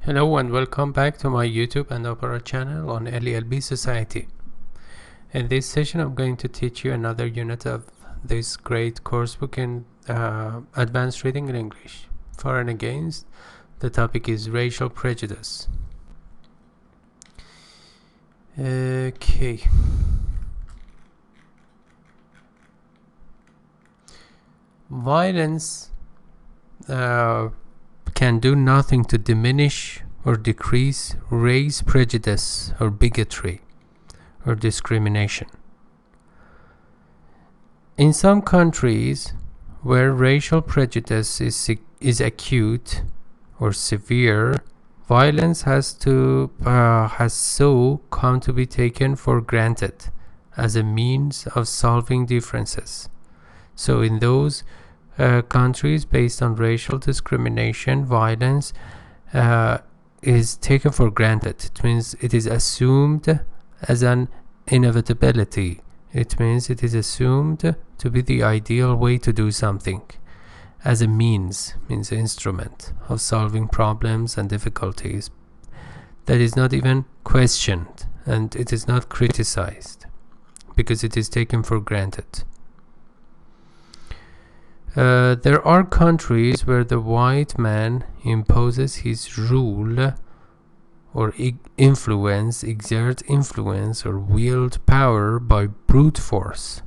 Hello and welcome back to my YouTube and Opera channel on LELB Society. In this session I'm going to teach you another unit of this great coursebook in advanced reading in English. For and against, the topic is racial prejudice. Okay. Violence can do nothing to diminish or decrease race prejudice or bigotry or discrimination. In some countries where racial prejudice is acute or severe, violence has so come to be taken for granted as a means of solving differences. So in those countries based on racial discrimination, violence is taken for granted. It means it is assumed as an inevitability. It means it is assumed to be the ideal way to do something, as a means instrument of solving problems and difficulties that is not even questioned, and it is not criticized because it is taken for granted. There are countries where the white man imposes his rule or exert influence or wield power by brute force,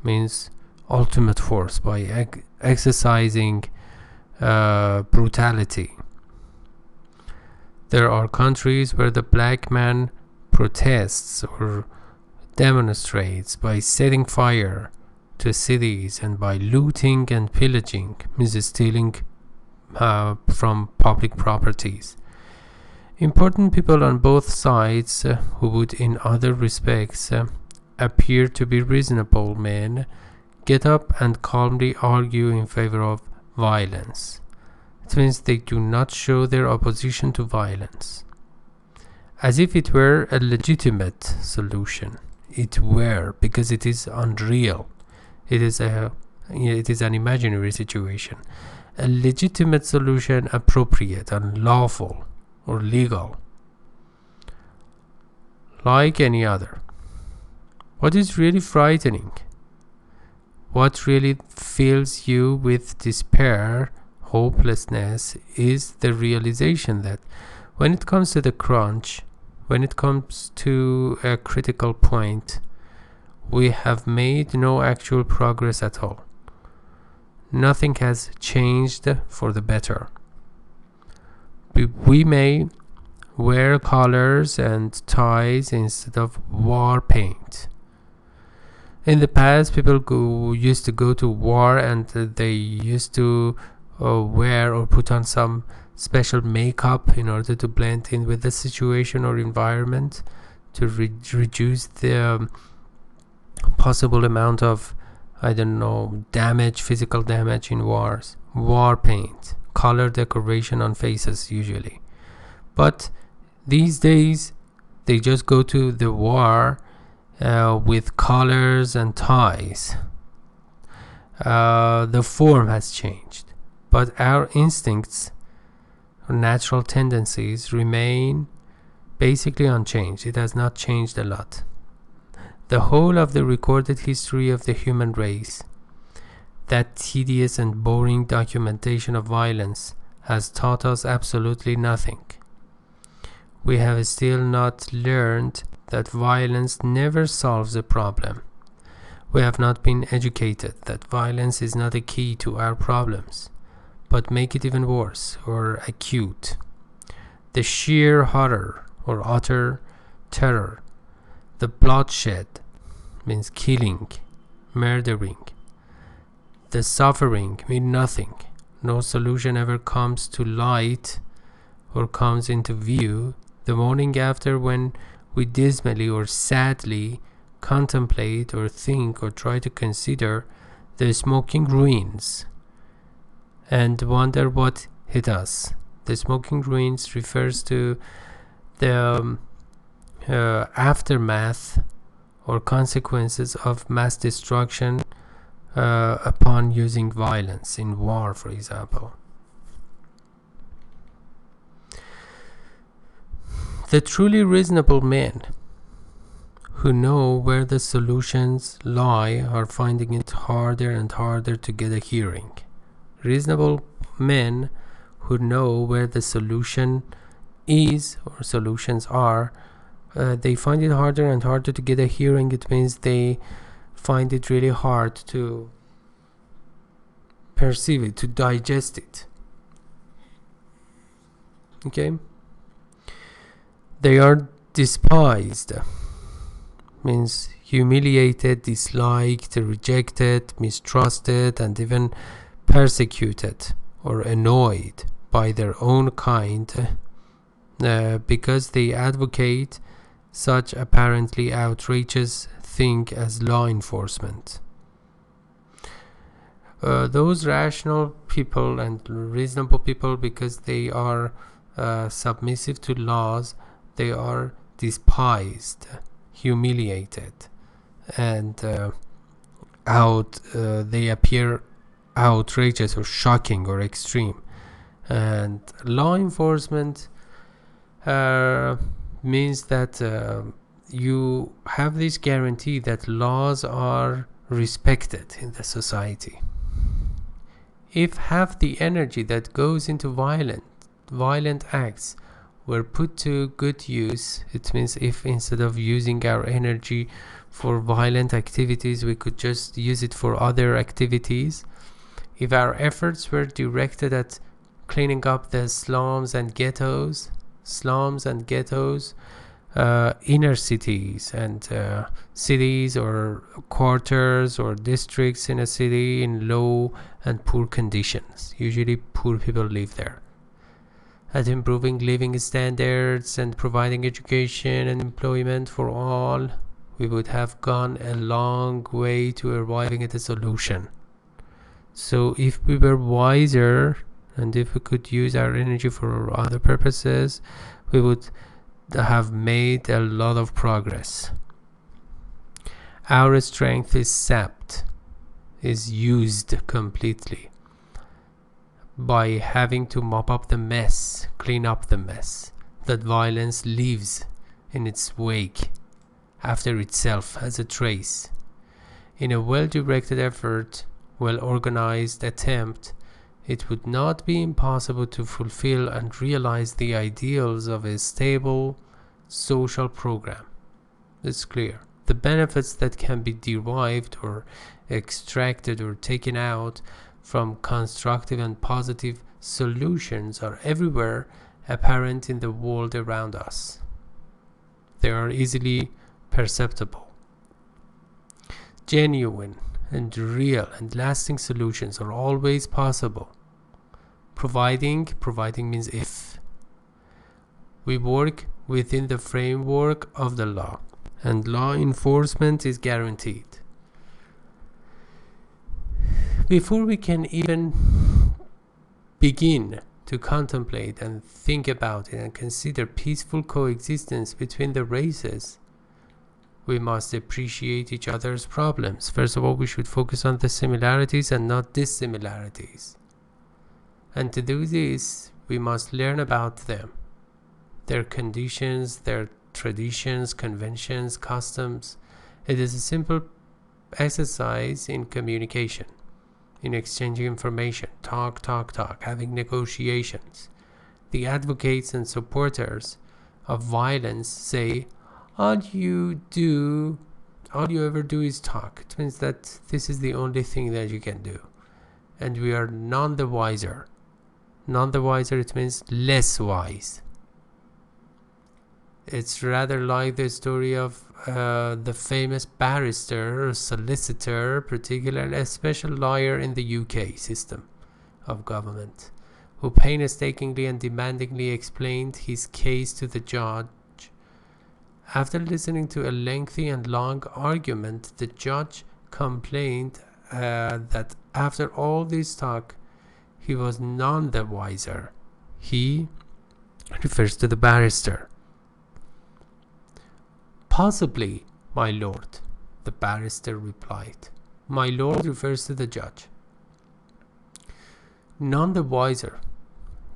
means ultimate force, by exercising brutality. There are countries where the black man protests or demonstrates by setting fire to cities and by looting and pillaging, means stealing from public properties. Important people on both sides who would in other respects appear to be reasonable men get up and calmly argue in favor of violence. It means they do not show their opposition to violence as if it were a legitimate solution. It were, because it is unreal. It is an imaginary situation. A legitimate solution, appropriate and lawful or legal, like any other. What is really frightening, what really fills you with despair, hopelessness, is the realization that when it comes to the crunch, when it comes to a critical point, we have made no actual progress at all. Nothing has changed for the better. We may wear collars and ties instead of war paint. In the past, people used to go to war and they used to wear or put on some special makeup in order to blend in with the situation or environment to reduce the possible amount of, damage, physical damage in wars. War paint, color decoration on faces usually. But these days they just go to the war with collars and ties. The form has changed, but our instincts or natural tendencies remain basically unchanged. It has not changed a lot. The whole of the recorded history of the human race, that tedious and boring documentation of violence, has taught us absolutely nothing. We have still not learned that violence never solves a problem. We have not been educated that violence is not a key to our problems, but make it even worse or acute. The sheer horror or utter terror, the bloodshed, means killing, murdering. The suffering mean nothing. No solution ever comes to light or comes into view the morning after, when we dismally or sadly contemplate or think or try to consider the smoking ruins and wonder what hit us. The smoking ruins refers to the aftermath or consequences of mass destruction upon using violence in war, for example. The truly reasonable men who know where the solutions lie are finding it harder and harder to get a hearing. Reasonable men who know where the solution is or solutions are, they find it harder and harder to get a hearing. It means they find it really hard to perceive it, to digest it. Okay? They are despised, means humiliated, disliked, rejected, mistrusted, and even persecuted or annoyed by their own kind because they advocate such apparently outrageous thing as law enforcement. Those rational people and reasonable people, because they are submissive to laws, they are despised, humiliated, and they appear outrageous or shocking or extreme. And law enforcement means that you have this guarantee that laws are respected in the society. If half the energy that goes into violent acts were put to good use, it means if instead of using our energy for violent activities, we could just use it for other activities. If our efforts were directed at cleaning up the slums and ghettos, inner cities and cities or quarters or districts in a city in low and poor conditions. Usually poor people live there. At improving living standards and providing education and employment for all, we would have gone a long way to arriving at a solution. So if we were wiser and if we could use our energy for other purposes, we would have made a lot of progress. Our strength is sapped, is used completely by having to mop up the mess, clean up the mess that violence leaves in its wake after itself as a trace. In a well-directed effort, well-organized attempt, it would not be impossible to fulfill and realize the ideals of a stable social program. It's clear. The benefits that can be derived or extracted or taken out from constructive and positive solutions are everywhere apparent in the world around us. They are easily perceptible. Genuine and real and lasting solutions are always possible, providing means if we work within the framework of the law, and law enforcement is guaranteed. Before we can even begin to contemplate and think about it and consider peaceful coexistence between the races, we must appreciate each other's problems. First of all, we should focus on the similarities and not dissimilarities. And to do this, we must learn about them, their conditions, their traditions, conventions, customs. It is a simple exercise in communication, in exchanging information, talk, having negotiations. The advocates and supporters of violence say, all you ever do is talk. It means that this is the only thing that you can do. And we are none the wiser. None the wiser, it means less wise. It's rather like the story of the famous barrister, solicitor, particularly a special lawyer in the UK system of government, who painstakingly and demandingly explained his case to the judge. After listening to a lengthy and long argument, the judge complained that after all this talk, he was none the wiser. He refers to the barrister. Possibly, my lord, the barrister replied. My lord refers to the judge. None the wiser.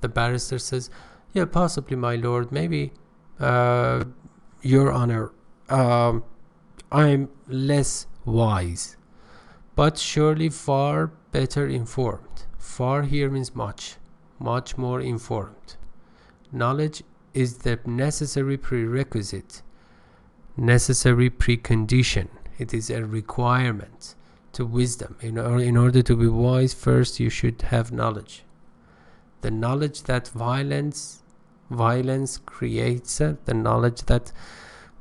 The barrister says, yeah, possibly, my lord, maybe Your Honor, I'm less wise, but surely far better informed. Far here means much, much more informed. Knowledge is the necessary prerequisite, necessary precondition. It is a requirement to wisdom. In order to be wise, first you should have knowledge. The knowledge that violence creates, the knowledge that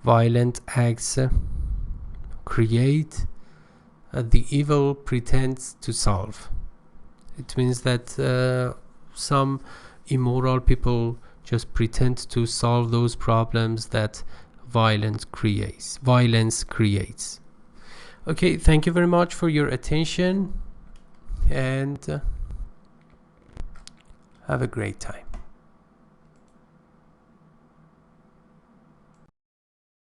violent acts create, the evil pretends to solve. It means that some immoral people just pretend to solve those problems that violence creates. Okay, thank you very much for your attention, and have a great time.